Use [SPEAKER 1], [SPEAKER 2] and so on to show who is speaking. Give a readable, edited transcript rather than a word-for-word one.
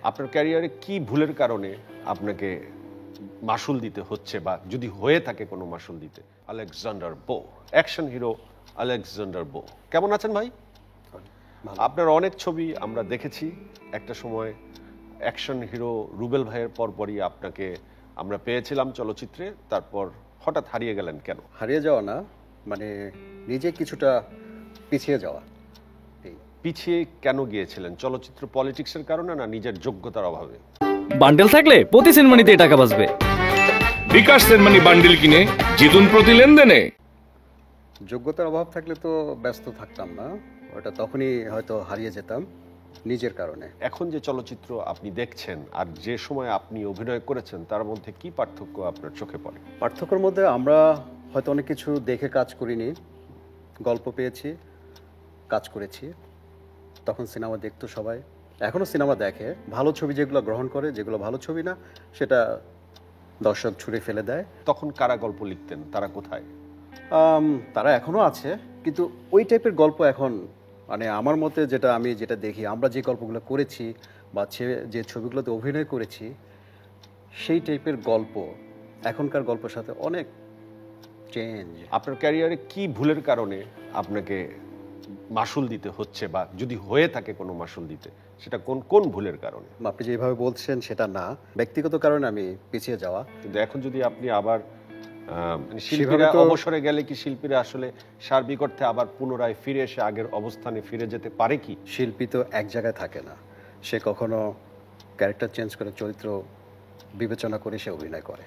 [SPEAKER 1] আপনার ক্যারিয়ারে কি ভুলের কারণে আপনাকে মাসুল দিতে হচ্ছে, বা যদি হয়ে থাকে কোনো মাসুল দিতে? আলেকজান্ডার বো, অ্যাকশন হিরো আলেকজান্ডার বো, কেমন আছেন ভাই? আপনার অনেক ছবি আমরা দেখেছি। একটা সময় অ্যাকশন হিরো রুবেল ভাইয়ের পরপরই আপনাকে আমরা পেয়েছিলাম চলচ্চিত্রে, তারপর হঠাৎ হারিয়ে গেলেন কেন?
[SPEAKER 2] হারিয়ে যাওয়া না, মানে নিজে কিছুটা পিছিয়ে যাওয়া।
[SPEAKER 1] পিছিয়ে কেন গিয়েছিলেন? চলচ্চিত্র পলিটিক্সের কারণে, না নিজের যোগ্যতার অভাবে?
[SPEAKER 3] বান্ডেল থাকলে প্রতি সেনমানিতে টাকা বাঁচবে।
[SPEAKER 4] বিকাশ সেনমানি বান্ডিল কিনে জিতুন প্রতি লেনদেনে।
[SPEAKER 2] যোগ্যতার অভাব থাকলে তো ব্যস্ত থাকতাম না, ওটা তখনই হয়তো হারিয়ে যেতাম নিজের কারণে।
[SPEAKER 1] এখন যে চলচ্চিত্র আপনি দেখছেন আর যে সময় আপনি অভিনয় করেছেন, তার মধ্যে কি পার্থক্য আপনার চোখে পড়ে?
[SPEAKER 2] পার্থক্যের মধ্যে আমরা হয়তো অনেক কিছু দেখে কাজ করিনি, গল্প পেয়েছি, কাজ করেছি। তখন সিনেমা দেখতো সবাই, এখনও সিনেমা দেখে। ভালো ছবি যেগুলো গ্রহণ করে, যেগুলো ভালো ছবি না সেটা দর্শক ছুঁড়ে ফেলে দেয়।
[SPEAKER 1] তখন কারা গল্প লিখতেন, তারা কোথায়?
[SPEAKER 2] তারা এখনও আছে, কিন্তু ওই টাইপের গল্প এখন, মানে আমার মতে যেটা দেখি, আমরা যে গল্পগুলো করেছি বা যে ছবিগুলোতে অভিনয় করেছি, সেই টাইপের গল্প এখনকার গল্পের সাথে অনেক চেঞ্জ।
[SPEAKER 1] আপনার ক্যারিয়ারে কি ভুলের কারণে আপনাকে মাসুল দিতে হচ্ছে, বা যদি হয়ে থাকে কোনো মাসুল দিতে, সেটা কোন কোন ভুলের কারণে?
[SPEAKER 2] আপনি যেভাবে বলছেন সেটা না, ব্যক্তিগত কারণে আমি পিছিয়ে যাওয়া।
[SPEAKER 1] কিন্তু এখন যদি আপনি আবার শিল্পীরা অবসরে গেলে কি শিল্পীরা আসলে সার্বিক অর্থে আবার পুনরায় ফিরে এসে আগের অবস্থানে ফিরে যেতে পারে কি?
[SPEAKER 2] শিল্পী তো এক জায়গায় থাকে না, সে কখনো ক্যারেক্টার চেঞ্জ করে, চরিত্র বিবেচনা করে সে অভিনয় করে।